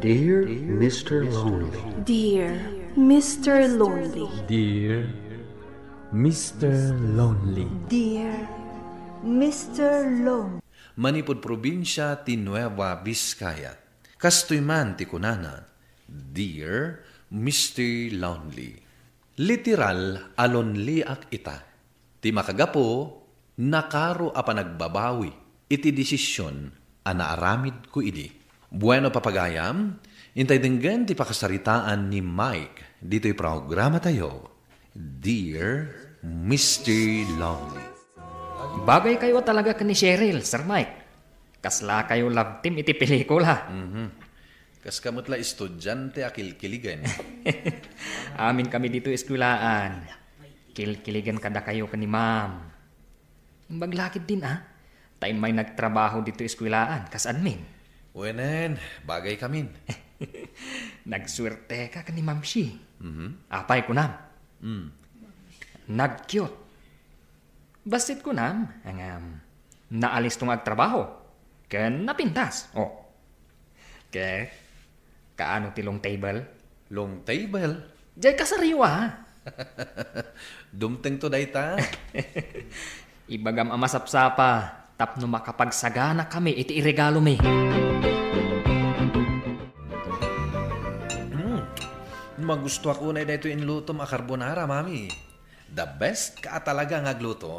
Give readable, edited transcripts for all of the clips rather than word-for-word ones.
Dear Mr. Lonely. Dear Mr. Lonely. Dear Mr. Lonely. Dear Mr. Lonely. Manipod probinsya ti Nueva Vizcaya. Kastoy man ti kunana, Dear Mr. Lonely. Literal alonli ak ita. Ti makagapo, nakaro a panagbabawi. Iti desisyon a naaramid ko idi. Bueno papagayam, intay dinggan ti pakasaritaan ni Mike. Dito'y programa tayo. Dear Mr. Lonely. Bagay kayo talaga ni Cheryl, Sir Mike. Kasla kayo love team iti pelikula. Kas kamutla estudyante akilkiligan. Amin kami dito eskwilaan. Kilkiligan kada kayo ni ma'am. Baglakid din Tayo may nagtrabaho dito eskwilaan, kas admin. Wenen, bagay kamin. Nagswerte ka ni Ma'am Shi. Apay ko nam. Nag-cute. Basit ko nam, naalis tong agtrabaho. Ken napintas. Ke, kaano ti long table? Long table. Jay kasariwa. Dumteng to dayta. Ibagam amasapsapa. Tapno makapagsagana kami iti iregalo mi. Magusto ako na dito inluto ma carbonara, mami. The best ka talaga nga agluto.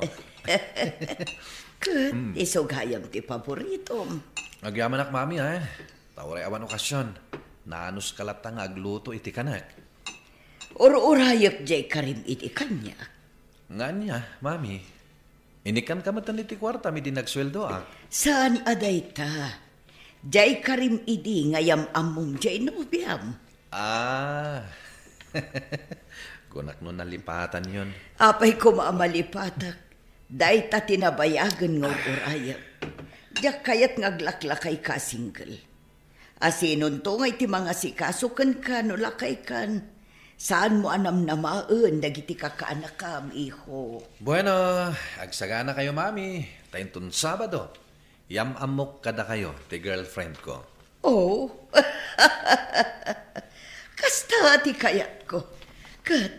Kat, isugayam ti paborito. Agyaman ak, mami, Tawray awan okasyon. Naanus kalata nga agluto iti kanak. Urayap jay karim iti kanya. Nga niya, mami. Inikan ka matan iti kwarta, mi din nagsweldo Saan aday ta? Jay karim idi ngayam amum jay nobyam. Gunak nun nalipatan yun. Apay ko maamalipatak. Day ta tinabayagan ng urayap. Diyak kayat ngaglaklakay ka single. Asinon to ngay ti mga sikasukan ka no lakay kan. Saan mo anam na maan dagiti kakaanak kam, iho? Bueno, agsagana kayo, mami. Tayntun Sabado. Yamamok kada kayo, ti girlfriend ko. Oh, kasta ti kayat ko. Kat,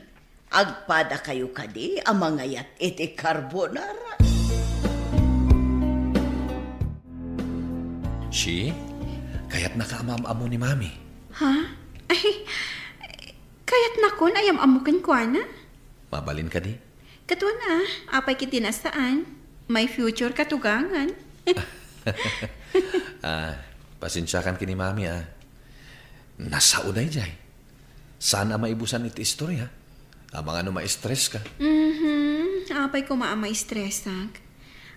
agpada kayo kadi amangayat iti carbonara. She, kayat nakaamam-amo ni mami. Ha? Ay, kayat nakon ayam amukan ko na. Mabalin ka di? Katwa na, apay kiti nasaan. May future katugangan. Pasensyakan kini mami, Nasa uday jay. Saan maibusan iti istorya? Amang ano ma-stress ka? Apay ko maama-stressak.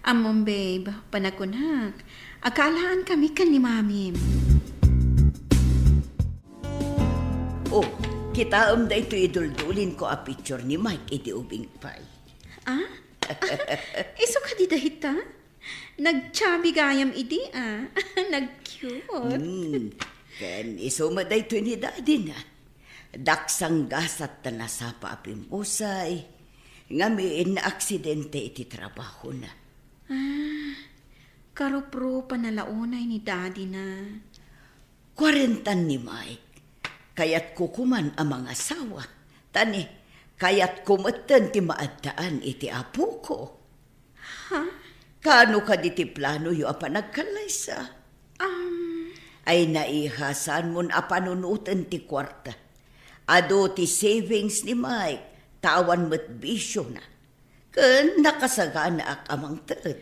Amon babe, panakunak. Akalaan kami kan ni mami. Oh, kita da ito iduldulin ko a picture ni Mike iti ubing pie. Iso ka di dahita? Nagchabi gayam idi Nag-cute. Ken iso da ito ni daddy na. Daksang gasat na nasapa apim usay. Ngamiin na aksidente iti trabaho na. Karupro panalaunay ni daddy na. 40 ni Mike. Kayat kukuman ang mga asawa. Tani, kayat kumatan ti maadaan iti apo ko. Ha? Kano ka di ti plano yu apa nagkalaysa? Ay naihasan mon apanunutan ti kwarta. Ado ti savings ni Mike, tawan mo't bisyo na. Kan nakasagana ak amang tad.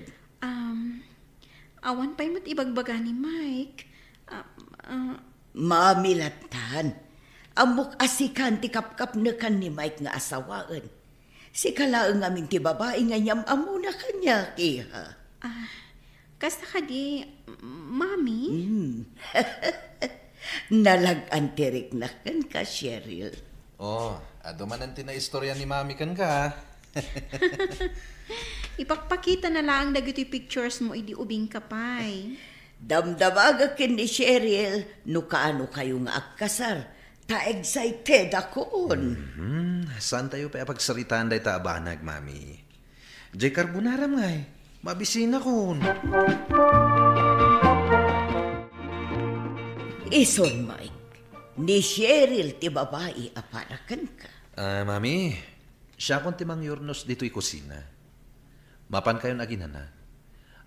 Awan pa'y mo't ibagbaga ni Mike. Mamilatan. Amok asikan ti kapkap na kan ni Mike nga asawaan. Si kalaang amin ti babae nga nyam amo na kanya, kiha. Kasta ka di, mami? Nalag-antirik na kan ka, Cheryl. Ado man ang tina-istorya ni mami kan ka. Ipakpakita na lang dagiti pictures mo, idi ubing kapay. Damdamaga kin ni Cheryl, no kaano kayo nga agkasar. Ta-excited akon. Saan tayo pa pagsaritaan day taabanag, mami? Jay carbonara nga Mabisina kon. Ison, Mike. Ni Cheryl ti babae aparakan ka. Mami, siya kung timang yurnos dito'y kusina. Mapan kayon aginana.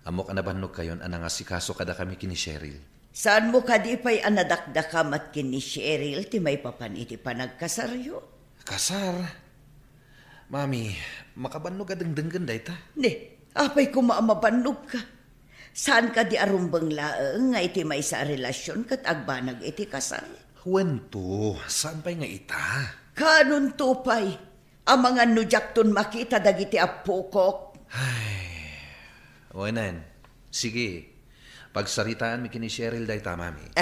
Amok anabannog kayon anangasikaso kada kami kini Cheryl. Saan mo ka di pa'y anadakdakam at kin ni Cheryl ti may papan iti panagkasaryo? Kasar? Mami, makabannog adengdenggan day ta. Ne, apay kumaamabannog ka. Saan ka di arumbang laeng nga iti may sa relasyon kat agbanag iti kasar? Wento, saan pa'y nga ita? Kanon tupay, ang mga nujakton makita dagiti apukok. Wanan, sige. Pagsaritaan mi kini Cheryl day ta, Mami.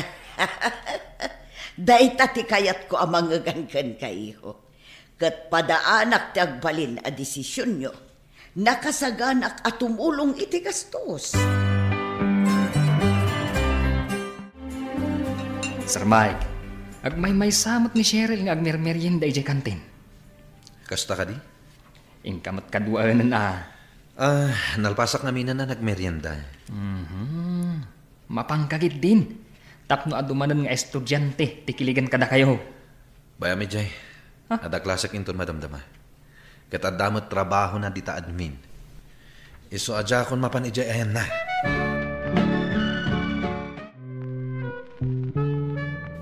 Day tati kayat ko ang mga gankan kaiho. Kat padaanak ti agbalin a desisyon nyo. Nakasaganak at tumulong iti gastos. Sir Mike, agmay samot ni Cheryl nga agmermeryenda ijay kantin. Kasta ka di? Ingkamat kaduanan Nalpasak namin na nagmeryenda. Mapangkagit din. Tapno adumanan nga estudyante, tikiligan kada kayo. Baya medjay, adaklasak inton madamdama. Katadamot trabaho na dita admin. Iso adya akong mapan ijay ayan na.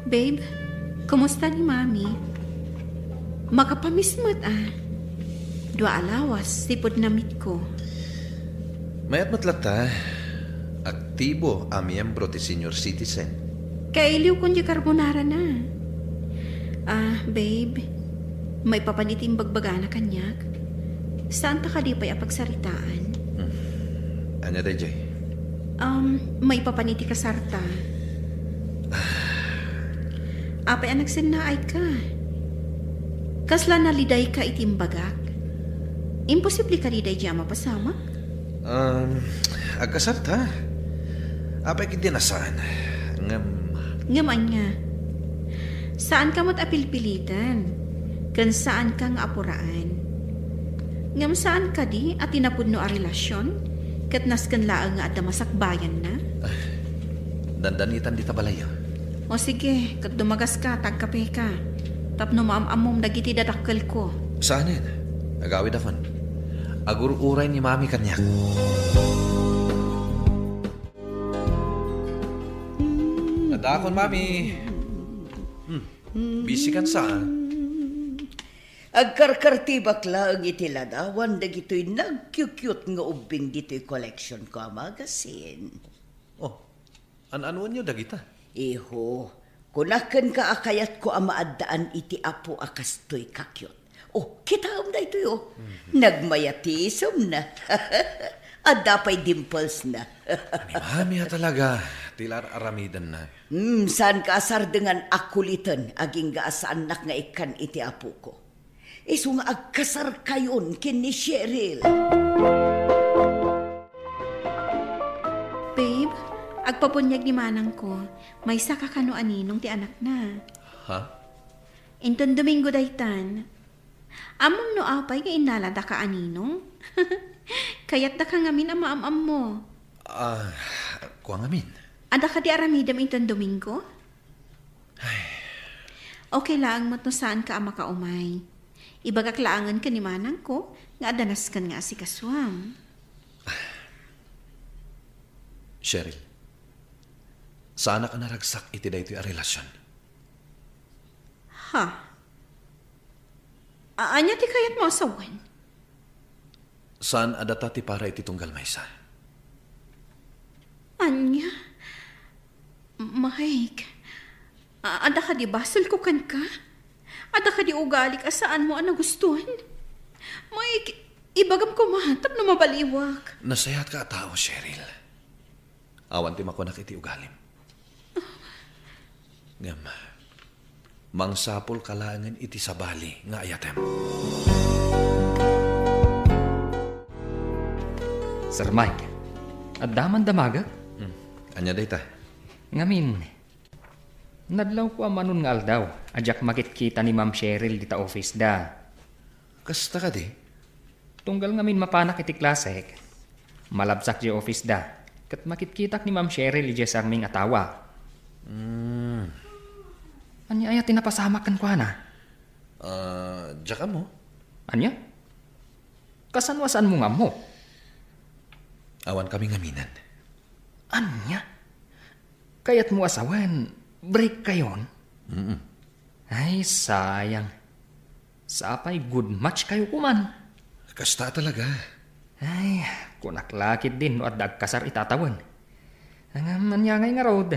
Babe, kumusta ni Mami? Makapamismat Dua alawas, sipod na meet ko. Mayat matlata, aktibo ang miyembro ti senior citizen. Kailiw kong di carbonara na. Babe, may papaniting bagbaga na kanyak. Saan ta ka di pa'y apagsaritaan? Anya day, Jay? May papaniti ka sarta. Apay anak sinaay ka. Kasla naliday ka itimbagak. Imposible ka liday diya mapasama? Agkasarta. Apay kiti nasaan. Ngaman niya. Saan ka mo't apilpilitan? Kan saan ka nga apuraan? Ngam saan ka di at tinapod no a relasyon? Kat naskan laang nga at masakbayan na? Dandanitan di tabalayo. O sige, kat dumagas ka, tagkape ka. Tapno maamamom dagiti dadakkel ko. Saanin? Agawid afan. Agur-uray ni Mami kanyak. Nadakon, Mami. Busy kan saan? Agkarkartibak lang iti ladawan dagito'y nag-cute nga ubing dito'y collection ko ang magazine. Oh, an-ano nyo dagita? Iho, kunakan ka akayat ko ang maadaan iti apo akastoy kakyot. Oh, kita na ito yo. Nagmayatisom na. At dapay dimples na. Mami talaga. Tilar aramidan na. Saan ka asar dengan akulitan aging gaasaan nak nga ikan iti apo ko. Iso nga agkasar kayon kin ni Cheryl. Babe, agpapunyag ni manang ko, may saka kano aninong ti anak na. Ha? Inton Domingo daytan, amom no apay nga inalada ka aninong? Kayat da ka ngamin ang maamam mo. Kuang amin. Ada ka di aramidam inton Domingo? Okay lang mat no saan ka ama ka umay. Ibagak laangan ka ni manang ko, nga adanas kan nga si kaswam. Cheryl, sana ka naragsak iti da ito'y relasyon. Ha? Anya ti kayat mo asawan? Saan adata ti para iti tunggal maysa? Anya? Mike, ada ka di basal ko kan ka? Ada ka di ugalik asaan mo ang nagustuhan? Mike, ibagam ko matap na mabaliwak. Nasayat ka tao, Cheryl. Awan ti makunak iti ugalim. Ngam, mangsapol kalangan iti sabali nga ayatem. Sir Mike, at daman damaga? Anya day ta? Ngamin, nadlaw ko amanon nga aldaw, adyak makit-kita ni Ma'am Cheryl dita office da. Kasta ka di? Tunggal ngamin mapanak iti klasek, malabsak di office da, kat makit-kitak ni Ma'am Cheryl di sarming atawa. Anya ay tinapasamak kan kwa na? Diyan ka mo? Anya? Kasanwasan mo nga mo? Awan kami ngaminan. Anya? Kaya't mo asawan, break kayon? Ay, sayang. Sapay good match kayo kuman. Kasta talaga. Ay, kunaklakit din no at dagkasar itatawan. Angam nanyangay nga road.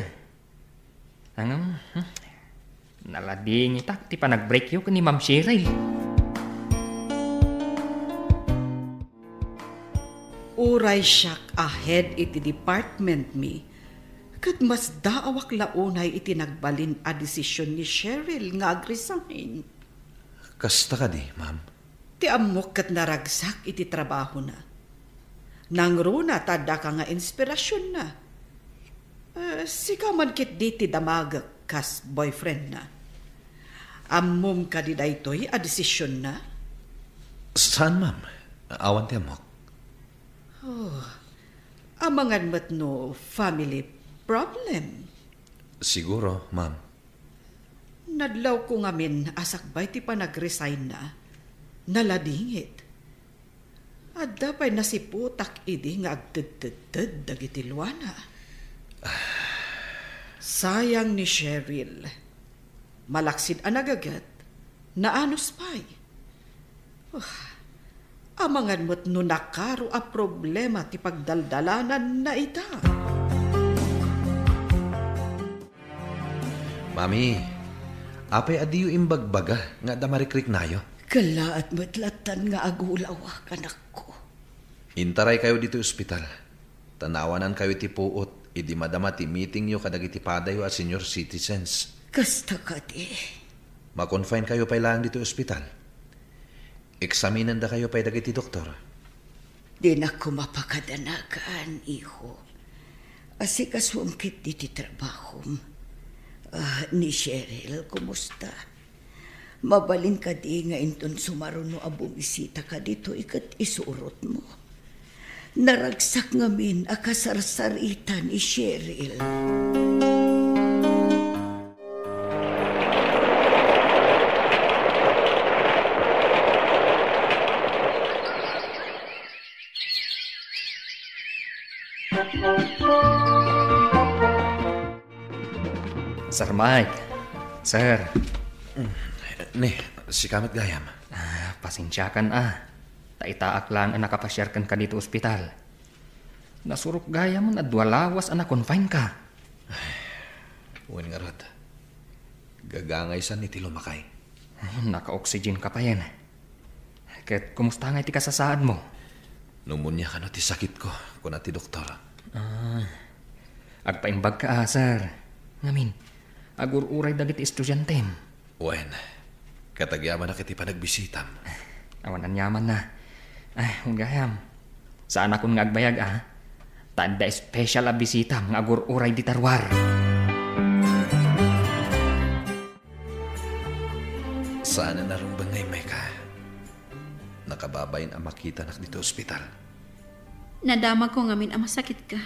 Angam, nalading itak ti pa nag-break yo ni Ma'am Cheryl. Uray siyak ahead iti department mi. Kat mas daawak launay iti nagbalin a desisyon ni Cheryl nga agresign. Kasta ka di, ma'am. Ti amok kat naragsak iti trabaho na. Nangro na tada ka nga inspirasyon na. Sika man kit di ti damag kas boyfriend na. Ammom ka di daytoy a desisyon na. Saan, ma'am? Awan ti amok. Amangan mat no family problem. Siguro, ma'am. Nadlaw ko ngamin asakbay ti pa nag-resign na. Naladingit. At dapay nasiputak idi nga agtid-tid dagiti luana. Sayang ni Cheryl. Malaksid ang nagagat. Naanos pa'y. Amangan mo't no nakaro a problema ti pagdaldalanan na ita. Mami, apay adiyo imbagbaga nga damarikrik nayo. Kala at matlatan nga agulawa kanak ko. Intaray kayo dito ospital. Tanawanan kayo ti puot. Idi madama ti meeting yo kadagiti padayo at senior citizens. Kasta ka di. Ma-confine kayo pa lang dito ospital. Eksaminan da kayo pa dagiti doktor. Di na ko mapakadanagan, iho. Asikaswam kit di ti trabahom. Ni Cheryl, kumusta? Mabalin ka di nga inton sumaruno a bumisita ka dito ikat isurot mo. Naragsak ngamin a kasarsarita ni Cheryl. Sir Mike. Sir. Ne, si Kamit Gayam. Pasensyakan Taitaak lang ang nakapasyarkan ka dito ospital. Nasurok gaya mo na duwalawas ang na-confine ka. Uwin nga rod. Gagangay sa niti lumakay. Naka-oxygen ka pa yan. Kahit kumusta nga iti kasasaan mo? Numunya ka no ti sakit ko kung ti doktor. Agpaimbag ka sir. Ngamin, agur-uray dagiti estudyante. Uwin, katagyaman na kiti panagbisitam. Awanan yaman na. Gayam. Saan akong ngagbayag Tanda special a bisita ng agur-uray di tarwar. Saan na narong bangay may ka? Nakababayin ang makita nak dito ospital. Nadamag ko ngamin ang masakit ka.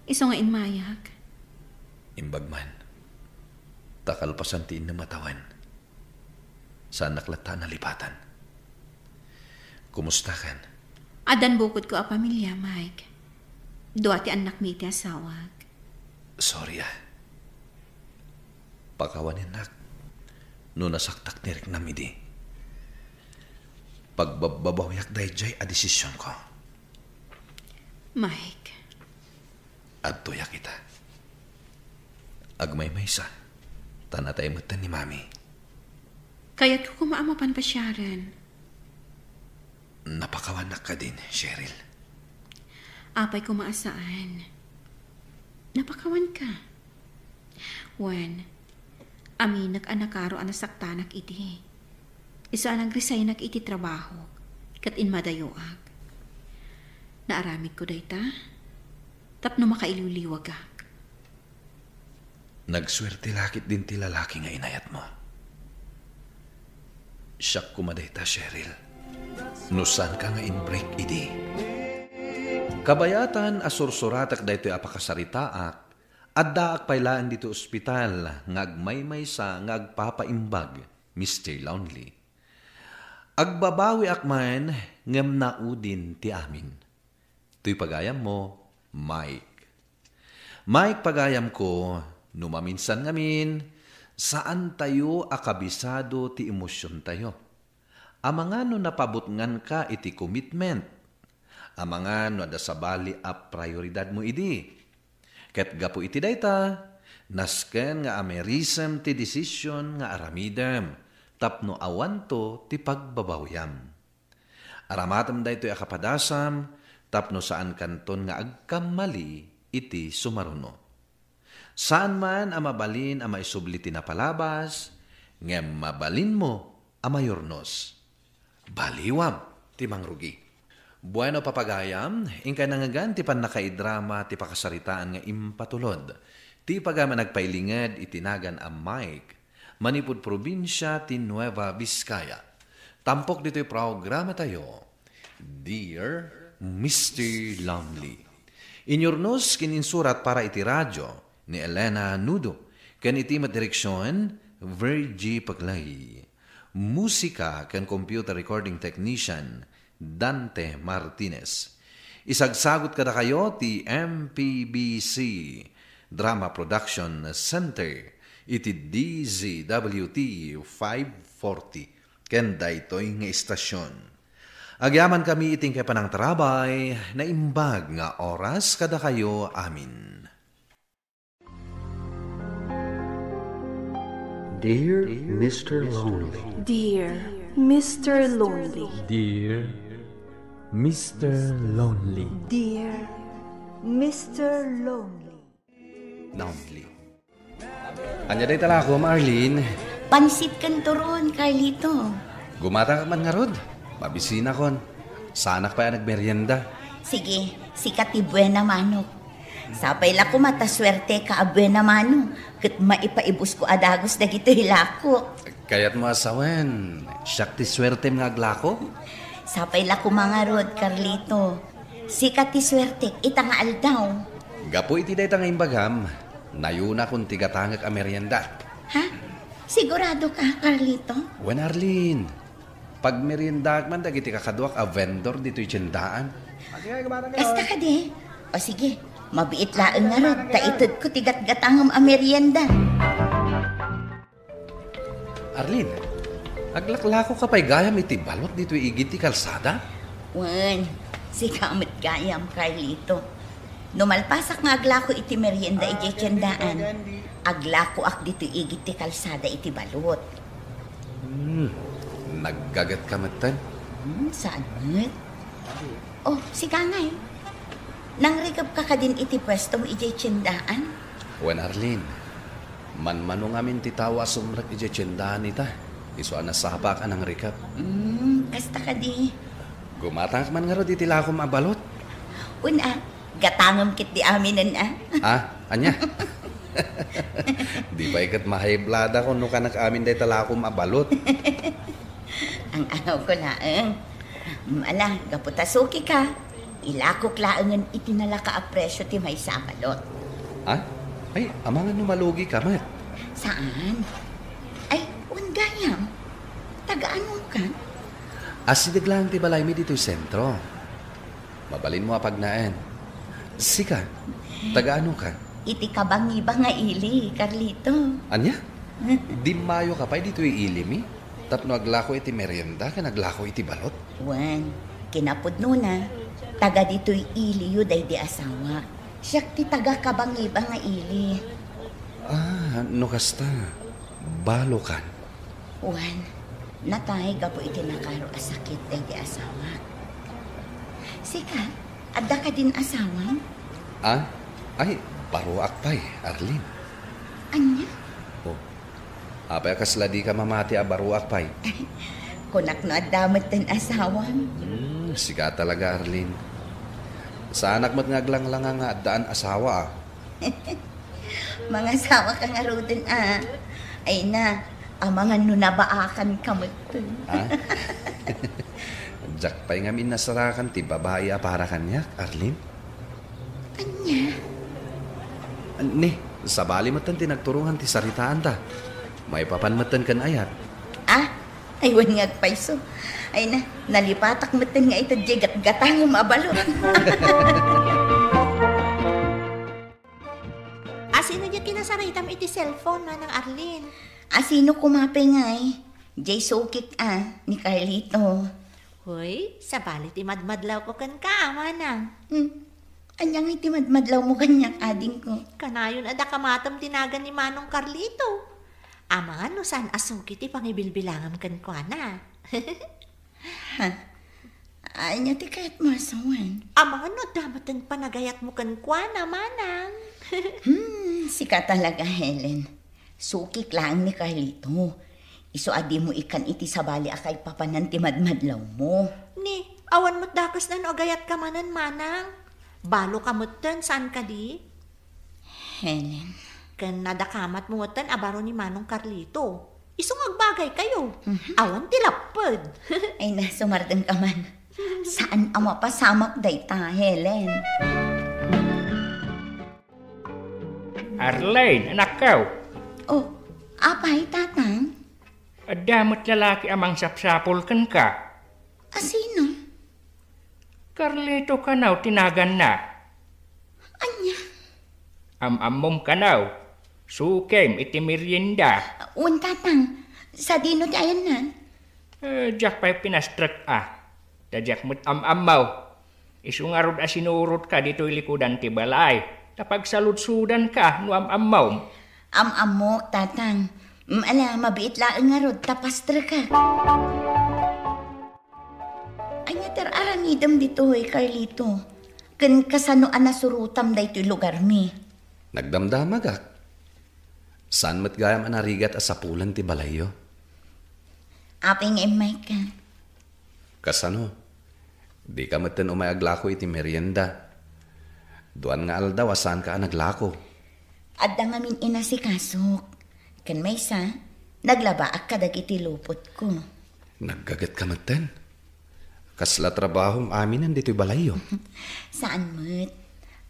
Iso nga inmayag. Imbagman. Takalpasan tiin na matawan. Saan naklata na lipatan? Kumusta kan? Adan bukod ko a pamilya, Mike. Duwati anak mi ti asawag. Sorry Pakawanin nak. No nasaktak nirik namidi. Pagbababawiak dayjay a desisyon ko. Mike. Adtoya kita. Agmay-maysa. Tanatay matan ni Mami. Kaya't ko kumaamapan pa Sharon. Napakawanak ka din, Cheryl. Apay ko maasaan. Napakawan ka. Wan, aminak anakaro anasaktanak iti. Isa nagresignak iti trabaho. Kat inmadayoag. Naaramid ko dayta. Tapno makaililiwag ak. Nagswerte lakit din ti lalaki nga inayat mo. Siyak kumadayta, Cheryl. Nusan ka nga in-break idi. Kabayatan asursuratak daytoy apakasaritaak, Adda akpailaan dito ospital, ngagmaymay sa ngagpapaimbag, Mr. Lonely. Agbabawi akman, ngam naudin ti amin. Tuy pagayam mo, Mike. Mike, pagayam ko, numaminsan ngamin, saan tayo akabisado ti emosyon tayo. Amanga no napabutngan ka iti commitment. Amanga no adasabali a prioridad mo idi. Ket gapo iti dayta, nasken nga amerisem ti desisyon nga aramidem, tapno awanto ti pagbabawyam. Aramatam daytoy akapadasam, tapno saan kanton nga agkamali iti sumaruno. Saan man amabalin ama isubli ti napalabas, ngem mabalin mo amayornos. Baliwam ti mangrugi. Bueno papagayam, ingkay nangagan ti panakaidrama ti pakasaritaan nga impatulod. Ti pagama nagpailinged itinagan a Mike, manipud probinsya ti Nueva Vizcaya. Tampok dito'y programa tayo, Dear Mr. Lonely. Inyornos kininsurat para iti radyo ni Elena Nudo, ken iti madireksyon Virgie Paglay. Musika ken computer recording technician Dante Martinez. Isagsagot kada kayo ti MPBC Drama Production Center iti DZWT 540 ken daytoy nga istasyon. Agyaman kami iting kay panang trabay na imbag nga oras kada kayo amin. Dear Mr. Lonely. Dear Mr. Lonely. Dear Mr. Lonely. Dear Mr. Lonely. Lonely. Anya day tala ko, Marlene. Pansit kan turon, Carlito. Gumata ka man nga rod. Mabisina kon. Sanak pa nagmerienda. Sige, sikat ti buena manok. Sapay la ko mataswerte ka a buena mano. Kat maipaibus ko adagos na gito hilako. Kaya't mo asawen. Siyak ti swerte mga aglako. Sapay la ko mga rod, Carlito. Sikat ti swerte, ita nga aldaw. Gapo iti day tanga imbagam. Nayuna kung tigatangak a merienda. Ha? Sigurado ka, Carlito? Wen Arlene, pag merienda man dagiti kakadwak a vendor dito'y tiyendaan. Basta ka di. O sige, mabiit laeng nga rod. Taitod ko tigat-gatangam a merienda. Arlene, aglaklako ka pa'y gayam iti balot dito'y igit ti kalsada? Wan, si kamit gayam, Carlito. Numalpasak nga aglako iti merienda iti tiyendaan. Aglako ak dito igit ti kalsada iti balot. Naggagat ka matan? Saan ngat? Oh, si Kangay. Nangrigab ka din iti pwestong iti tiyendaan? Wen Arlene, manmanong amin ti tawa sumrak iti tiyendaan ita. Iso anasapa ka ng rikap. Kasta ka di. Gumatang man nga ro di tilakom abalot. Una, gatangam kit di aminan Anya? Di ba ikat mahayblada kung no ka nag-amin day talakom abalot? Ang araw ko laeng. Ala, gaputasuki ka. Ilakok laengan itinala ka a presyo ti may sabalot. Ay, amangan no malugi ka, Mat. Saan? Ay, gayam. Taga-ano ka? Asidig lang ti balay mi dito'y sentro. Mabalin mo apagnaan. Sika, taga-ano ka? Iti kabangiba nga ili, Carlito. Anya? Di mayo ka pa dito'y ili mi? Tapno aglako iti merienda ka naglako iti balot? Wan, kinapudno na. Taga dito'y ili yu day di asawa. Siyak ti taga kabangiba nga ili. No kasta. Balo kan. Wan, natay gapo iti nakaro asakit day di asawa. Sika, adda ka din asawa? Ay, paruak pa'y, Arlene. Anya? Apay kasla di ka mamati a baruak pa'y. Kunak no adamot din asawa. Siga talaga, Arlene. Sa anak mo't ngaglang-lang nga daan asawa Mga asawa ka nga rodin Ay na, amangan no nabaakan ka mo ito. Jak pa'y ngamin nasarakan ti babae a para kanyak, Arlene. Anya? Ni, sabali matan tinagturuhan ti saritaan ta. May papanmatan kan ayat. Aywan nga agpaiso. Ay na, nalipatak matan nga ito gat-gatang mabalo. Asino niya kinasaritam iti cellphone na ng Arlene? Asino kumapay nga Jay Sukik ni Carlito. Hoy, sabali ti madmadlaw ko kan ka, manang. Anyang iti madmadlaw mo kanyak ading ko. Kanayon ada kamatam tinagan ni Manong Carlito. Amangan no saan asuki ti pangibilbilangam kan ko na. Ay niya ti kahit masawan. Amangan no damatan panagayat mo kan ko na, manang. Sika talaga, Helen. Sukik lang ni Carlito. Iso adi mo ikan iti sabali akay papanan ti madmadlaw mo. Ni, awan mo't dakas na no agayat ka manan, manang. Balo ka mo't saan ka di? Helen. Kan nadakamat mo mo't abaro ni Manong Carlito. Isong agbagay kayo. Awan tilapad. Ay na, sumardan ka man. Saan ang mapasamak dayta, Helen? Arlene, anak kaw. Oh, apay, tatang? Adamot lalaki amang sapsapol kan ka. Asino? Carlito kanaw tinagan na. Anya? Amom kanaw. Sukem iti merienda. Tatang, sa dino ti ayan na? Jak pa'y pinastrek Dajak mo't amaw. Isungarod asinurot ka dito ilikudan ti balay. Tapag saludsudan ka no amaw. Mo, tatang. Mabiit lang nga rod, tapastra ka. Anya aramidam dito, Carlito. Kan kasano anasurutam da ito'y lugar mi. Nagdamdamagak. Saan mat gayam anarigat asapulan ti balayo? Aping emay ka. Kasano? Di ka matan umayaglako iti merienda. Duan nga aldaw saan ka naglako. Adda nga min inasikasok. Kan may sa, naglaba ak kadag iti lupot ko. Naggagat ka matan? Kasla trabahom amin dito'y balayo. Saan mat?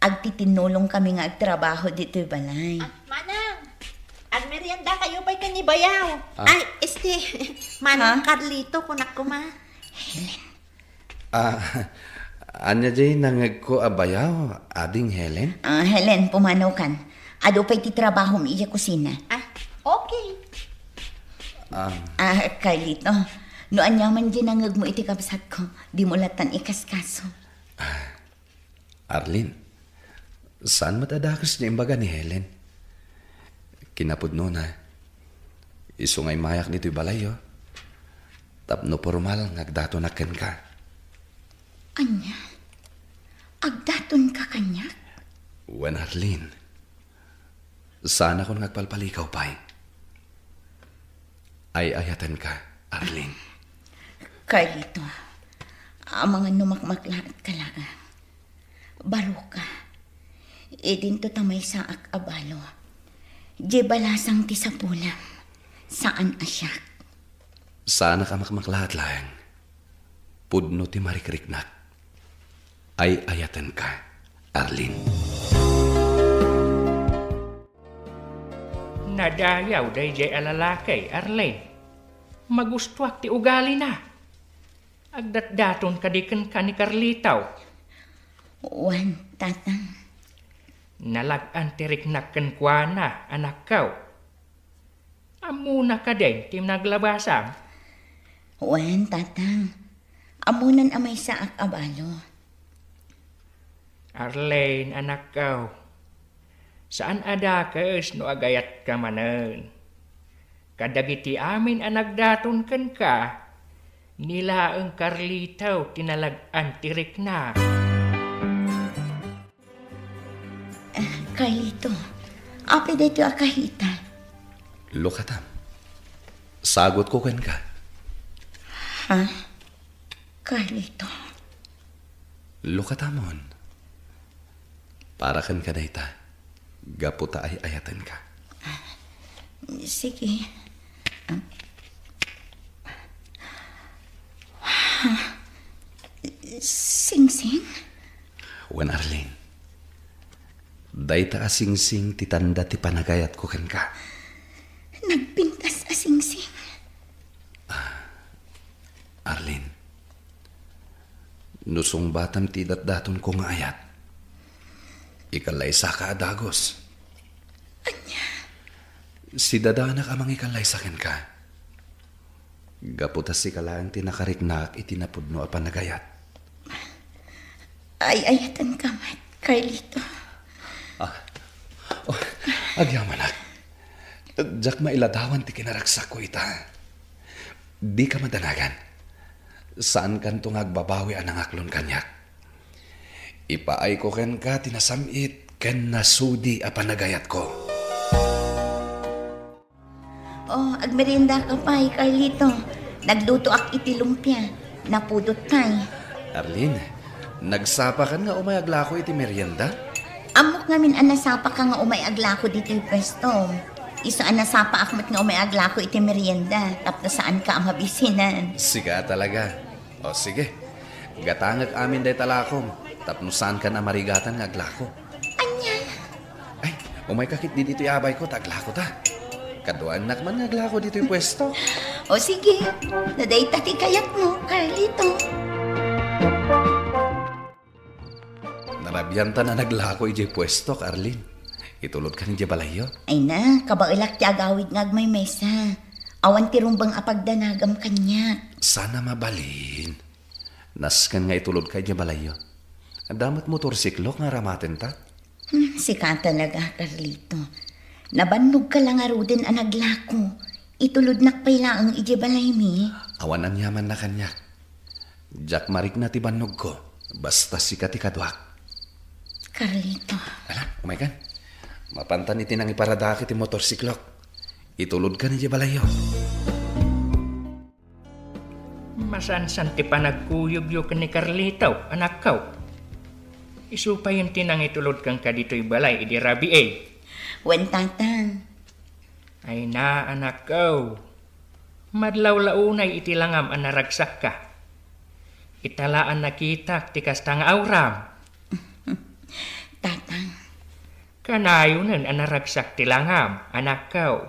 Agtitinulong kami nga agtrabaho dito'y balay. Manang, agmerienda kayo pa'y kanibayaw. Ay, Manong Carlito, kunak ko ma. Helen. Anya jay nangag ko abayaw, ading Helen? Helen, pumanaw kan. Ado pa'y titrabaho mi iya kusina. Okay. Carlito, no anyaman dyan nangag mo iti kabsat ko, di mo latan ikaskaso. Arlene, saan matadakas niya imbaga ni Helen? Kinapudno na. Iso nga'y mayak nito'y balayo. Tapno formal ngagdato na ken ka. Anya? Agdaton ka kanya? Wen Arlene, sana kung nagpalpalikaw pa'y. Ay ayatan ka, Arlene. Carlito, ang mga numakmaklaat ka lang. Baro ka. Idin to tamay saak abalo. Di balasang ti sapulam. Saan asyak? Sana ka makmaklahat lang. Pudno ti marikriknak. Ay ayatan ka, Arlene. Nadayaw day jay alalakay, Arlene. Magustuak ti ugali na. Agdat-daton kadikan ka ni Carlitaw. Tatang. Nalag-an ti riknakken kwa na, anak kaw. Amuna ka din, tim naglabasam. Tatang. Amunan amay saak abalo. Arlene, anak kaw. Saan adakas no agayat ka manen? Kadagiti amin anagdaton ken ka, nila ang Carlitaw tinalag-an tirik na. Carlito, api dito akahita. Lukatam. Sagot ko ken ka. Carlito. Lukatamon. Para ken ka dayta. Gaputa ay ayatan ka. Sige. Sing-sing? Wen Arlene, Day ta asingsing ti tanda ti panagayat ko ken ka. Nagpintas asingsing. Arlene, nusong batam ti datdaton ko nga ayat. Ikalaysa ka adagos. Anya? Si dadanak amang ikalaysa ken ka. Gaputas si kalaan ti nakariknak itinapudno a panagayat. Ay, ayatan ka, mat, Carlito. Agyaman na. Diyak mailadawan ti kinaraksak ko ita. Di ka madanagan. Saan kanto ngagbabawi ang aklon kanyak? Ipaay ko ken ka tinasamit ken nasudi a panagayat ko. Oh, agmerinda ka pa, Carlito. Nagluto ak iti lumpia. Napudot tay. Arlene, nagsapa kan nga umayagla ko iti merienda? Amok ngamin anasapa ka nga umayagla ko dito yung pwesto. Isa anasapa akmat nga umayagla ko iti merienda. Tapos saan ka ang mabisinan? Siga talaga. O sige, gatangag amin day talakom. Tapos saan ka na marigatan nga aglako? Anya? Ay, umay kakit di dito yabay ko, taglako ta. Kaduan nakman nga aglako dito yung pwesto. O sige, naday tati kayat mo, Carlito. Narabyan ta na naglako iti pwesto, Arlene. Itulod ka ni balayo. Ay na, kabailak ti agawid ngagmay mesa. Awan ti rumbang apagdanagam kanya. Sana mabalin. Naskan nga itulod ka ni balayo. Damat motorsiklo nga ramaten ta. Sika talaga, Carlito. Nabannog ka lang arudin ang naglako. Itulod nakpay lang ang ijibalay mi. Awan ang yaman na kanya. Jack marik na ti bannog ko. Basta sika ti kadwak. Carlito. Ala, umaykan. Mapantan iti nang iparadaki ti motorsiklok. Itulod ka ni balayo. Masansan ti panagkuyog-yog ni Carlito, anak kaw. Isupayin ti nang itulod kang kadito'y balay, idi rabi eh. Wen tatang. Ay na, anak kaw. Madlaw-launay iti langam ang naragsak ka. Italaan nakita ti kastang auram. Tatang. Kanayunan ang naragsak ti langam, anak kaw.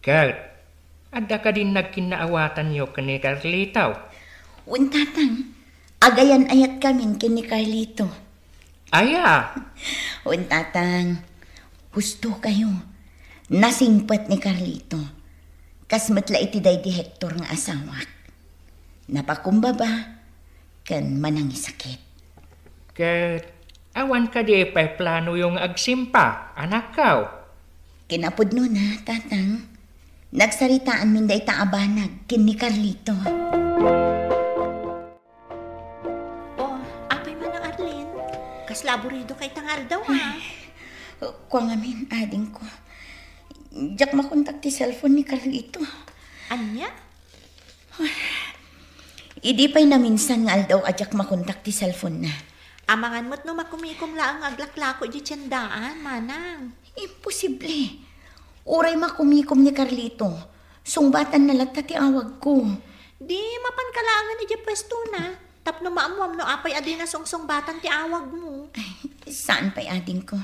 Kat, adda ka din nagkinaawatan niyo kani Carlito. Wen tatang. Agayan ayat kamin kini Carlito. Aya. Wen tatang. Gusto kayo. Nasingpat ni Carlito. Kasmatla iti day di Hector nga asawak. Napakumbaba. Kan manangisakit. Kat, awan ka di pa plano yung agsimpa, anak kaw. Kinapudno na, tatang. Nagsaritaan min day taabanag kini Carlito. Apay man ang Arlene. Kaslaburido kay tangal daw ha. Kwa ngamin, ading ko. Diyak makontak ti cellphone ni Carlito. Anya? Idi pa'y naminsan nga aldaw adyak makontak ti cellphone na. Amangan mo't no makumikom laang aglaklako di tiyandaan, manang. Imposible. Uray makumikom ni Carlito. Sungbatan na lagta ti awag ko. Di mapankalaangan ni di pwesto na. Tapno maamuam no apay adi na songsong batan ti awag mo. Ay, saan pa'y ading ko?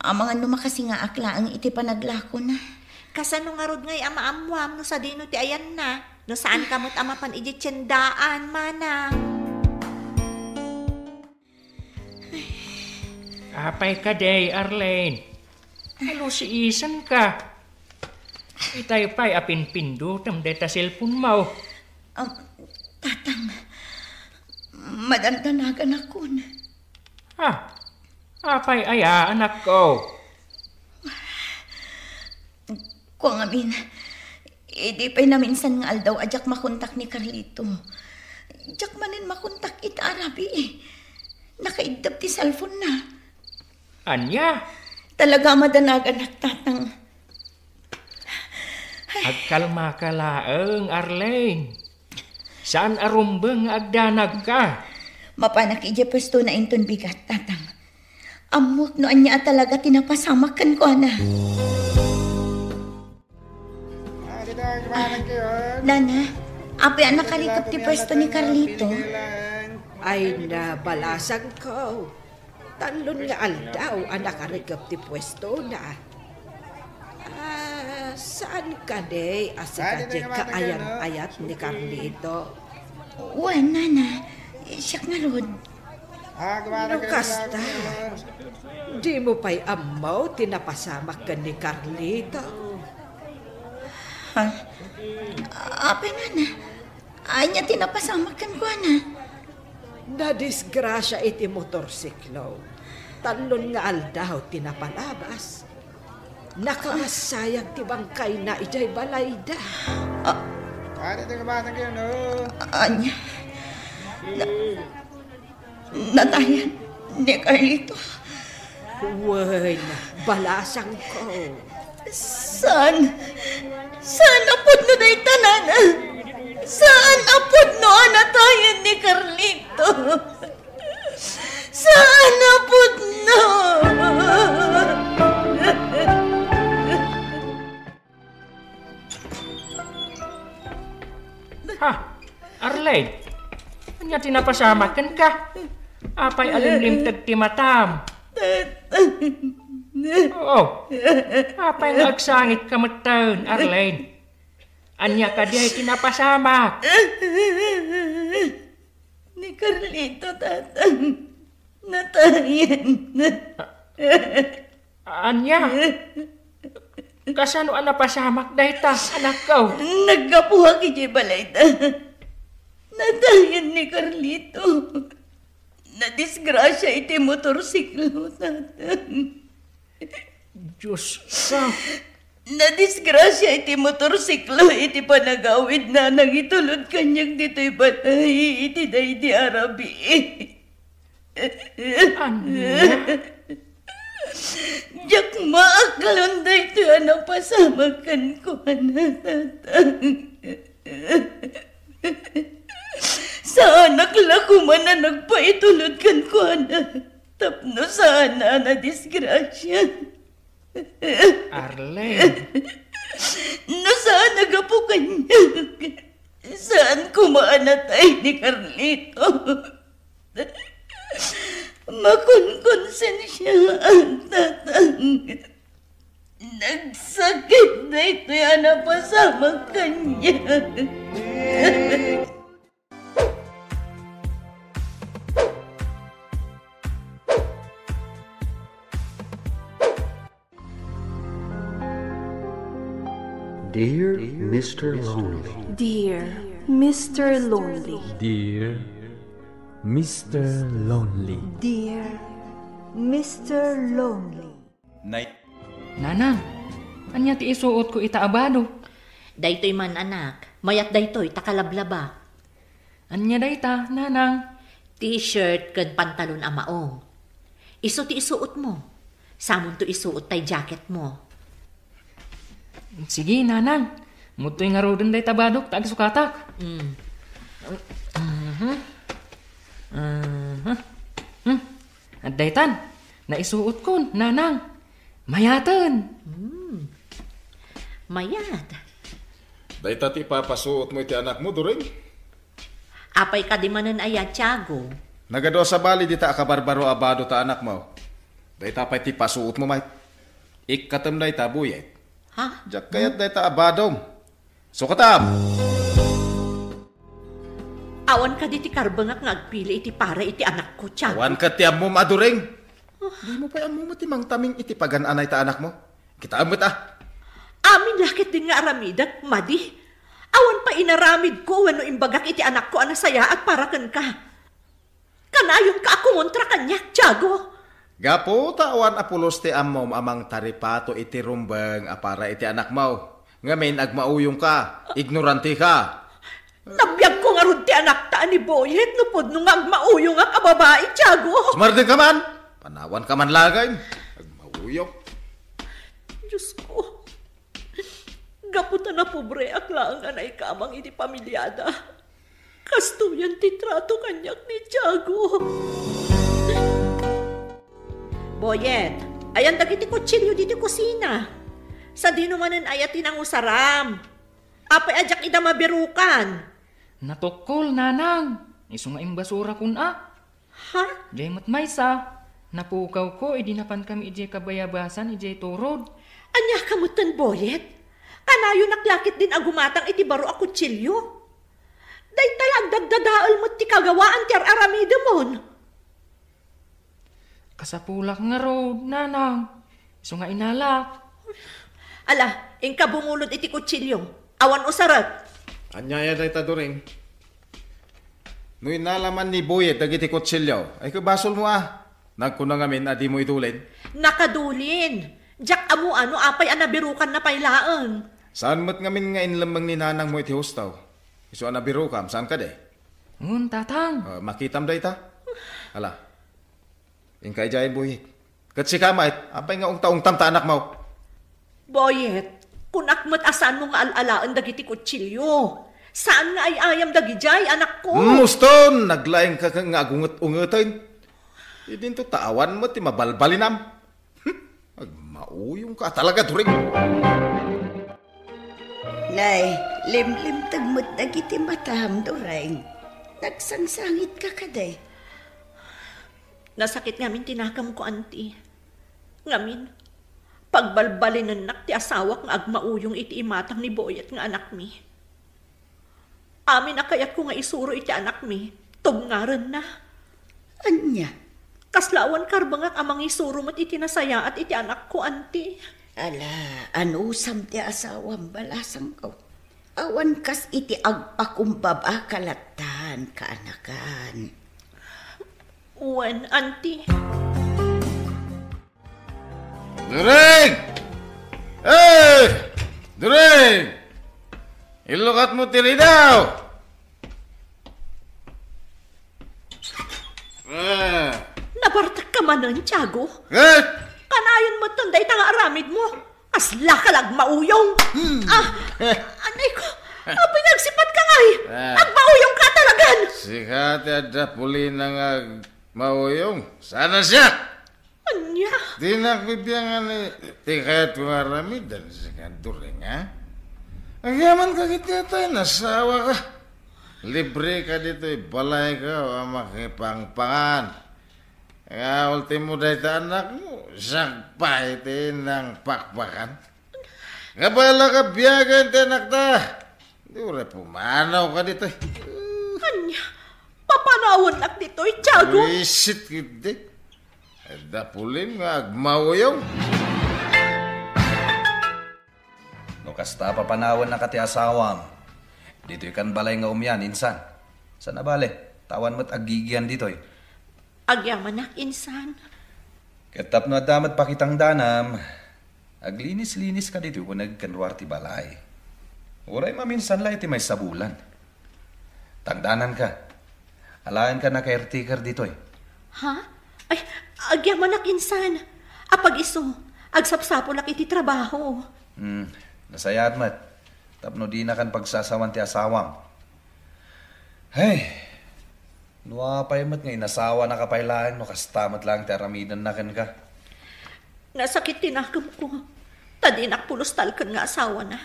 Amangan no makasi nga akla ang iti panaglako na. Kasano nga rod ngay amaamuam no sa dino ti ayan na. No saan kamot amapan iti tiyandaan, manang. Apay ka day, Arlene. Halo si isan ka. Itay pa'y apinpindo tam deta cellphone mo. Tatang, madantanagan ako na. Ha? Apay aya, anak ko. Kung amin, hindi pa'y naminsan nga aldaw adyak makontak ni Carlito. Adyak manin makontak it Arabi. Nakaidap ti cellphone na. Anya? Talaga madanagan at tatang. Agkalma ka laeng, Arlene. Saan arumbeng agdanag ka? Mapanak ije pwesto na inton bigat, tatang. Amok no anya talaga tinapasamakan ko na. Nana, api anak kalikap ti pwesto ni Carlito. Ay, nabalasag ko. Talon nga aldaw ang nakarigap ti pwesto na. Saan ka day asikadye kaayat-ayat ni Carlito? Wana na. Siyak nga rod. No kasta, di mo pa'y amaw tinapasamak ka ni Carlito. Apa nga na? Anya tinapasamakan ko na. Nadisgrasya iti motorsiklo. Talon nga aldaw tinapalabas. Nakamasayag ti bangkay na ijay balayda. Anya. Natayan ni Carlito. Uy, balasang ko. Saan apod no day tanana? Saan apod no anatayan ni Carlito? Saan apod no? Ha, Arlene, anya tinapasamakan ka? Apay alimlim tagtimatam. Oo, apay nga agsangit kamataon, Arlene. Anya ka dihay tinapasamak. Ni Carlito, tatang. Natayan. Anya? Kasano ang napasamak dahi ta, anak ko? Nagkapuhag iti balayda. Natayan ni Carlito. Nadisgrasya iti motorsiklo, tatang. Diyos ka. Nadisgrasya iti motorsiklo iti panagawid na nang itulod kanyang dito'y balay iti day di Arabi. Anya? Diyak maakalon da ito ang pasamakan ko na tatang. Sa anak lakuman na nagpaitulod kan ko na tapno sana na disgrasya. Arlene. No saan nagapo kanya? Saan kumaanatay ni Carlito? Makunkonsensya ang tatang. Nagsakit na ito yan ang pasama kanya. Dear Mr. Lonely. Dear Mr. Lonely. Dear Mr. Lonely. Dear Mr. Lonely. Nanang, anya ti isuot ko itaabado. Daytoy man anak, mayat daytoy takalablaba. Anya dayta, nanang? T-shirt ken pantalon a maong. Iso ti isuot mo. Samon to isuot tay jacket mo. Sige, nanang. Mutoy nga rodon day tabadok, tagsukatak. At daytan, naisuot kon, nanang. Mayatan. Mayat. Dayta ti papasuot mo iti anak mo, During. Apay ka di manan aya, Tiago. Nagado sa bali di ta akabarbaro abado ta anak mo. Dayta pa'y ti pasuot mo, mate. Ikatam dayta buyet. Ha? Diyak kayat dayta abadom. Sukatam! Awan ka di ti karbangak ngagpili iti para iti anak ko, Tiago. Awan ka ti ammo, Maduring. Di mo pa'y ammo matimang taming iti pagananay ta anak mo. Kita amot Amin lakit din nga aramidat, Madi. Awan pa inaramid ko wano imbagak iti anak ko anasaya at parakan ka. Kanayon ka ako kontra kanya, Tiago. Gapo, tawan apulos ti amom amang taripato iti rumbang apara iti anak mo. Ngamin agmauyong ka, ignorante ka. Nabiyag ko nga ron ti anak ta ni Boyet, nupod nung agmauyong nga kababae, Tiago. Sumardin ka man, panawan ka man lagay. Agmauyong. Diyos ko. Gaputa na pobre aklangan ay kamang iti pamilyada. Kastuyan ti trato kanyak ni Tiago. Boyet, ayan dagiti kutsilyo diti kusina. Sa dinumanan ayat tinang usaram. Apay ajak ida mabirukan. Natukol, nanang. Iso nga imbasura kun Ha? Jaymat maysa. Napukaw ko, idinapan kami ije kabayabasan, ije turod. Anya kamutan, Boyet? Kanayo naklakit din agumatang iti baro a kutsilyo. Day talag dagdadaal mo ti kagawaan ti aramide mon. Kasapulak nga road, nanang. Iso nga inalak. Ala, ingka bumulod iti kutsilyo. Awan usarat. Anyaya day taduring. No inalaman ni Boyet dagiti kutsilyo, ay kabasol mo Nagkunang amin adi mo itulin. Nakadulin. Jak amo ano apay anabirukan na pailaan. Saan mo't ngamin nga inlamang ni nanang mo iti hostaw? Iso anabirukam, saan ka de? Tatang. Makitam day ta? Ala. Ingkay jayin Boyet. Kat si kamait, apay nga ungta-ungtam ta anak mo. Boyet, kunak mo't asan mo nga alalaan dagiti kutsilyo. Saan nga ay ayam dagijay, anak ko? Muston, naglaing ka nga agunget-ungetin. Idin to tawan mo, ti mabalbalinam. Mauyong ka talaga, during. Nay, limlim tagmot dagiti mataham, during. Nagsangsangit ka kaday. Nasakit ngamin tinakam ko, auntie. Ngamin, pagbalbalin nak ti asawak nga agmauyong iti imatang ni Boyet nga anak mi. Amin na kayat ko nga isuro iti anak mi, tubngaran na. Anya? Kaslawan karbangak amang isuro mo't iti nasaya at iti anak ko, auntie. Ala, anusam ti asawam balasang ko. Awan kas iti agpakumbaba kalatan kaanakan. Uwan, auntie. During! Eh! During! Ilukat mo tiri daw! Nabartak ka manan, Tiago. Eh! Kanayon mo tunday tanga aramid mo. Asla ka lag mauyong. Anay ko, pinagsipat ka ngay. Agmauyong ka talagan. Sikati ada puli na nga mauyong. Sana siya? Anya? Di nakbibyangan ni tikayat maramid dan sikanturing, ha? Ang yaman ka kita tayo, nasawa ka. Libre ka dito, balay ka o makipangpangan. Nga ultimo dahil anak mo, sakpay ng pakpakan. Nga bala ka biyagan anak ta. Di ura pumanaw ka dito. Anya? Papanawon nak dito, Tiago. Wisit kita. Dapulin nga agmawayong. No kasta papanawan na kati asawam. Dito kan balay nga umyan, insan. Sana bale, tawan mo't agigian dito eh. Agyaman nak, insan. Katap no damat pakitang danam, aglinis-linis ka dito kung nagkanwar ti balay. Uray maminsan la iti may sabulan. Tangdanan ka. Alayan ka na caretaker dito eh. Ha? Ay, agyaman nak, insan. Apag iso, agsapsapo lak iti trabaho. Nasayad mat. Tapno di na kan pagsasawan ti asawam. Hey, nuapay mat nga inasawa na kapailaan no kastamat lang ti aramidan na kan ka. Nasakit tinakam ko. Tadinak pulos talkan nga asawa na.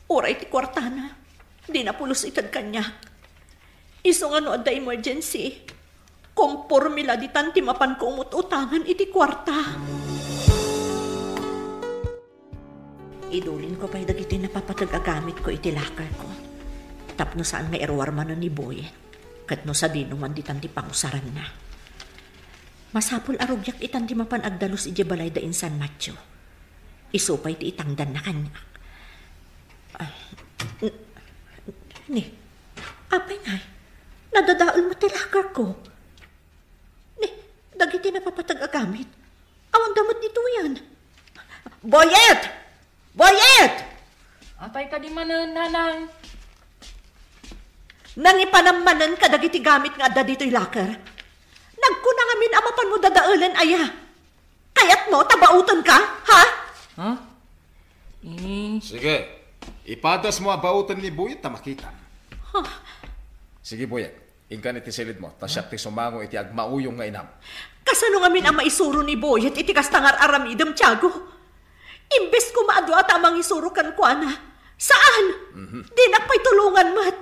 Uray ti kwarta na. Di na pulos itad kanya. Iso nga no adda emergency. Kompormila di tantimapan ko umut-utangan iti kwarta. Idulin ko pa'y dagiti napapatag-agamit ko iti lakar ko. Tapno saan may erwarman na ni Boy. Kat no sa dino man di tanti pangusaran na. Masapul arugyak itan di mapan agdalos iti balay da insan Matthew. Isupay ti itangdan na kanya. Ni, apay ngay, nadadaol mo ti lakar ko. Ni, dagiti napapatag-agamit. Awan damot nito yan. Boyet! Boyet! Apay ka di manan, nanang. Nangipanamanan ka dagiti gamit nga adda dito'y lakar. Nagkunang amin amapan mo dadaulan, aya. Kayat mo, tabautan ka, ha? Ha? Sige, ipadas mo abautan ni Boyet na makita. Huh? Sige Boyet, ingkan iti silid mo, tasyak ti sumango iti agmauyong nga inam. Kasano nga amin ang maisuro ni Boyet iti kastangar aramidam, Tiago? Imbes ko maadwa at amang isurukan ko, ana. Saan? Dinak pa'y tulungan, mat.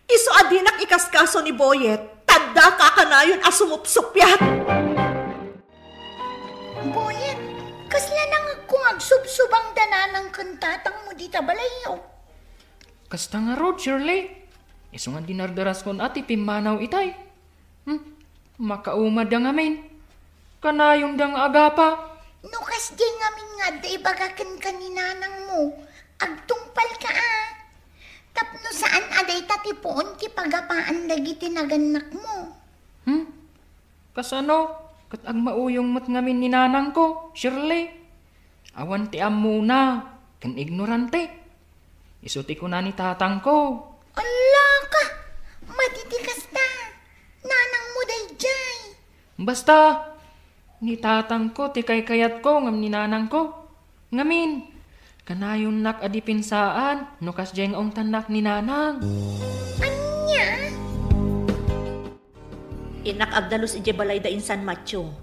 Iso adinak ikaskaso ni Boyet. Tadda kakanayon asumupsupyat. Kasla nang kung agsubsubang dananang kantatang mo dita balayaw. Kasta nga rod, Shirley. Iso nga dinardaras kon ati pimanaw itay. Makaumad ang amin. Kanayong dang agapa. Nukas di ngamin nga da ibagakan ka ni nanang mo. Agtungpal ka Tapno saan aday tatipuon ti pagapaan dagiti naganak mo. Kasano? Kat ang mauyong mat ngamin ni nanang ko, Shirley. Awan ti am muna. Kan ignorante. Isuti ko na ni tatang ko. Ala ka! Matitikas ta! Nanang mo dayjay! Basta, ni tatang ko, ti kayat ko, ngam ni nanang ko. Ngamin, kanayon nak adipinsaan, nukas jeng ong tanak ni nanang. Anya? Inak agdalos ije balay da insan macho.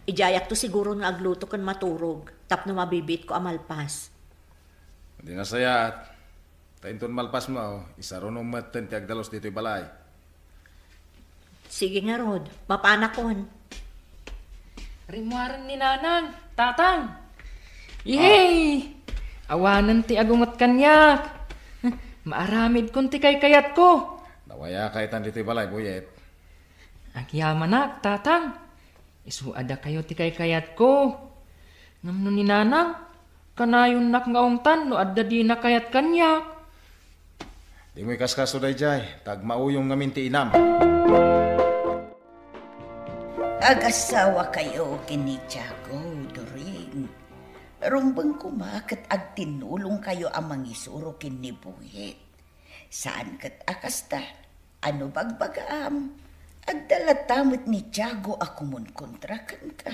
Ijayak to siguro nga agluto kan maturog, tapno mabibit ko amalpas. Hindi nga sayat. Tainton malpas mo, isa ron umaten ti agdalos dito'y balay. Sige nga, Rod. Mapanakon. Rimuaran ni nanang, tatang. Yay! Awanan ti agungot kanyak. Maaramid kun ti kayat ko. Nawaya kaitan dito'y balay, buyet. Agyaman nak, tatang. Isuada kayo ti kayat ko. Ngamno ni nanang, kanayon nak ngaong tan no adda di na kayat kanyak. Di mo'y kaskaso dayjay, tag mauyong ngamin ti inam. Agasawa kayo kini Tiago, Doring. Rumbang kumakat ag tinulong kayo ang mangisuro kini Buyet. Saan kat akasta? Ano bagbagaam? Agdalatamot ni Tiago akumun kontrakan ka.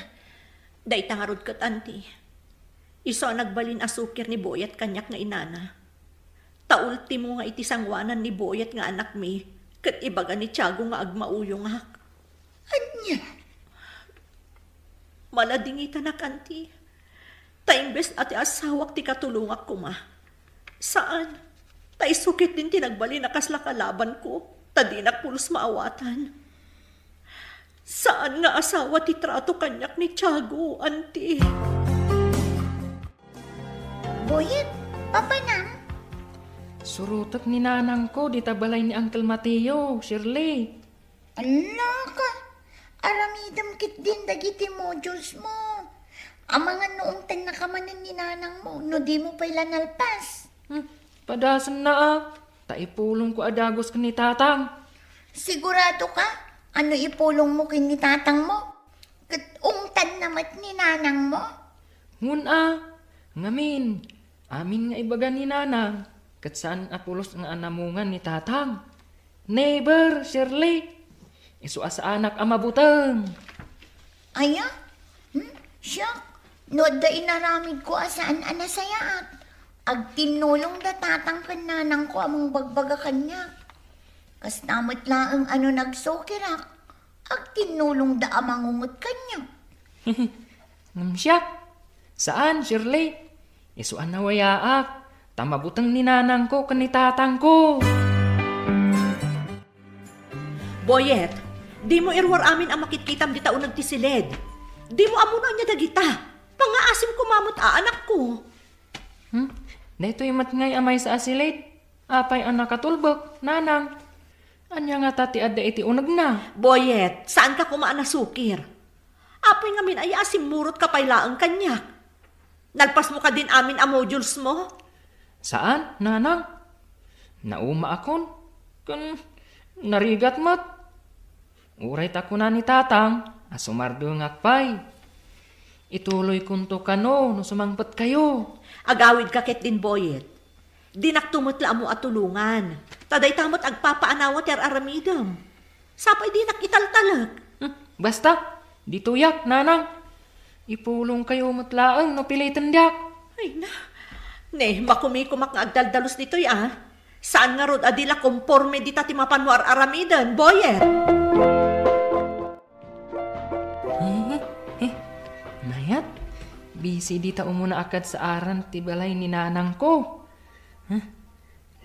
Day tangarod kat, auntie. Iso nagbalin asukir ni Boyet kanyak nga inana. Taultimo nga iti sangwanan ni Boyet nga anak mi, kat ibaga ni Tiago nga agmauyong hak. Anya? Maladingita na, auntie. Taimbes ati asawak ti katulungak ko ma. Saan? Taisukit din tinagbalin na kasla kalaban ko, tadinak pulos maawatan. Saan nga asawa ti trato kanyak ni Tiago, auntie? Boyet, papanang? Surutak ni nanang ko, di tabalay ni Uncle Mateo, Shirley. Ala ka, aramidam kit din dagiti modules mo. Ang mga noong tan nakamanan ni nanang mo, no di mo pa'y lanalpas. Padasan na taipulong ko adagos ka ni tatang. Sigurado ka? Ano ipulong mo kin ni tatang mo? Ungtan namat ni nanang mo? Ngamin, amin nga ibaga ni nanang, kat saan apulos nga anamungan ni tatang. Neighbor, Shirley, iso asa anak amabutang. Aya? Siyak, no da inaramid ko asaan anasayaat. Ag tinulong da tatang kan nanang ko amang bagbaga kanya. Kas namat laang ano nagsokirak, ag tinulong da amangungot kanya. Siyak, saan, Shirley? Isuan na wayaak, tamabutang ni nanang ko kan ni tatang ko. Boyet, di mo irwar amin ang makitkitam di taon nagtisilid. Di mo amunan niya dagita. Pangaasim kumamot anak ko. Dito'y matngay amay sa asilid. Apay ang nakatulbok, nanang. Anya nga tati adda iti unag na. Boyet, saan ka kumaan na sukir? Apay ngamin ay asim murot ka paylaang kanyak. Nalpas mo ka din amin ang modules mo? Saan, nanang? Nauma akon. Kun narigat mat. Uray ta ko na ni tatang. Asumardo ngakpay. Ituloy kunto kano no sumangpat kayo. Agawid ka ket din, Boyet. Dinaktumot la mo at tulungan. Taday tamot agpapaanawat yar aramidam. Sapay dinak italtalag. Basta, dituyak, nanang. Ipulong kayo matlaang no pilitan diak. Ay na. Ne, makumikumak nga agdaldalos dito Saan nga rod adila komporme di tati mapanwar aramidan, Boyet? Nayat, busy dita umuna akad sa aran ti balay ni nanang ko.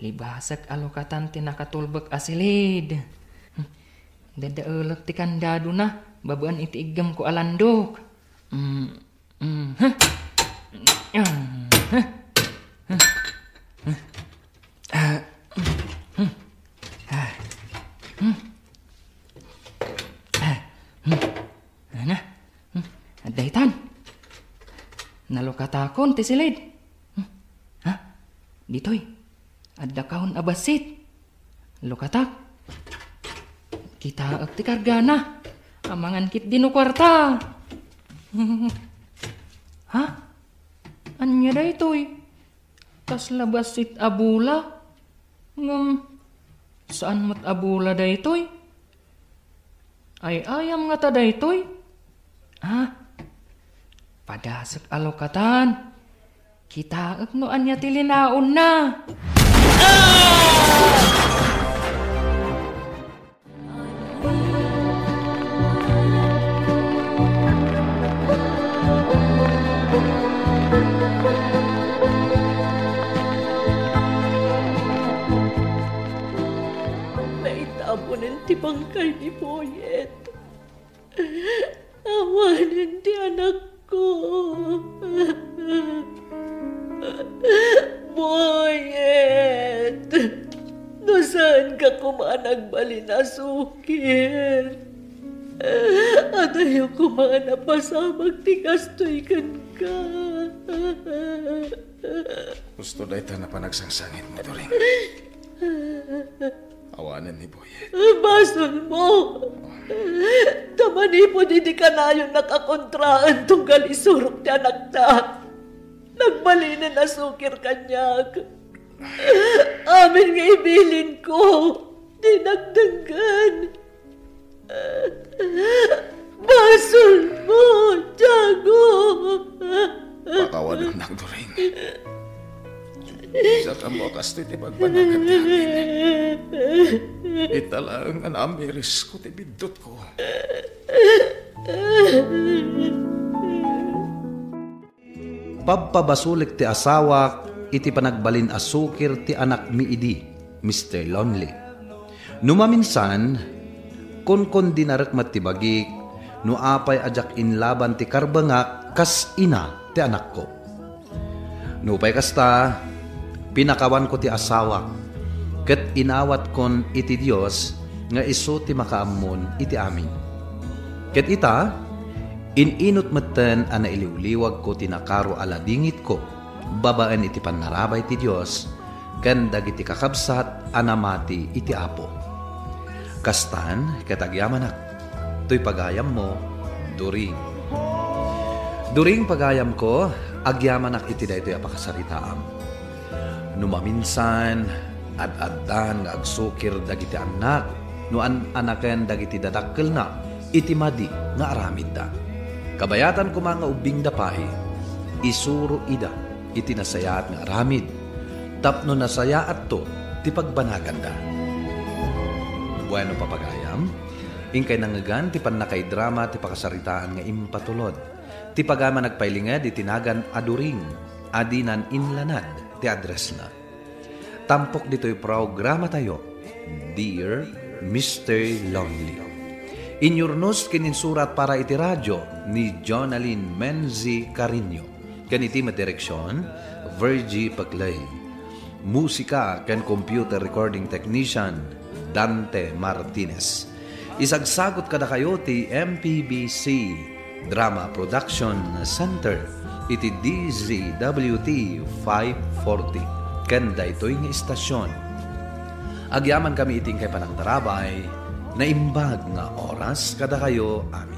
Libasak alokatan ti nakatulbak asilid. Dadaulak ti kandado na, babaan iti igam ko alandok. Daytan. Nalukatakon ti silid. Ha? Ditoy. Adda kaon abasit. Lukatak. Kita ti kargana. Amangan kit dino kwarta. Ha? Anya daytoy? Tas labasit abula? Saan mat abula daytoy? Ay ayam nga ta daytoy? Ha? Padasek alokatan. Kita no anya tilinaon na. Naitabonan ti bangkay ni Boyet. Awanan ti anak ko. Boyet, no saan ka kumanag balinasukir? At ayaw kumana pasamag ti kastoy kan ka. Gusto na ito na panagsangsangin mo, Doring. Awanan ni Boyet. Bason mo! Tamani po di ka na yung nakakontraan tunggal isurok ti anak ta. Nagbalinin na sukir kanyag. Amin nga ibilin ko. Dinagdagan. Bason mo, Tiago! Pakawan ng Doring. Sa kamokas ti pagpanagan ti amin. Italang ang amiris ko ti bidot ko. Pagpabasulik ti asawa, iti panagbalin asukir ti anak miidi, Mr. Lonely. Numaminsan, kon dinarak matibagik, no apay ajak inlaban ti karbangak, kas ina ti anak ko. Nupay kasta, pinakawan ko ti asawa, ket inawat kon iti Dios, nga iso ti makaammon iti amin. Ket ita, ininot maten ana iliwliwag ko tinakaro ala dingit ko, babaan iti panarabay ti Dios, ken dagiti kakabsat anamati iti apo. Kastan, katagyamanak, to'y pagayam mo, Doring. Doring pagayam ko, agyamanak iti daytoy apakasaritaam. Numaminsan, ad-addan nga agsukir dagiti anak, no anaken dagiti dadakkel na, iti madi nga aramid da. Kabayatan ko mga ubing dapay, isuro ida, iti nasayaat nga aramid, tapno nasayaat to, ti pagbanagan da. Bueno papagayam, ingkay nangagan, ti panakay drama, ti pakasaritaan nga impatulod, ti pagama nagpailingad, itinagan aduring, adinan inlanad, ti address na. Tampok dito'y programa tayo, Dear Mr. Lonely. Inyurnos kininsurat para iti radyo ni Jonalyn Menzi Carino. Kaniti madireksyon, Virgie Paclay. Musika ken computer recording technician, Dante Martinez. Isagsagot kada kayo ti MPBC Drama Production Center iti DZWT 540. Kanda ito'y nga istasyon. Agyaman kami iting kay panangtarabay na imbag nga oras kada kayo amin.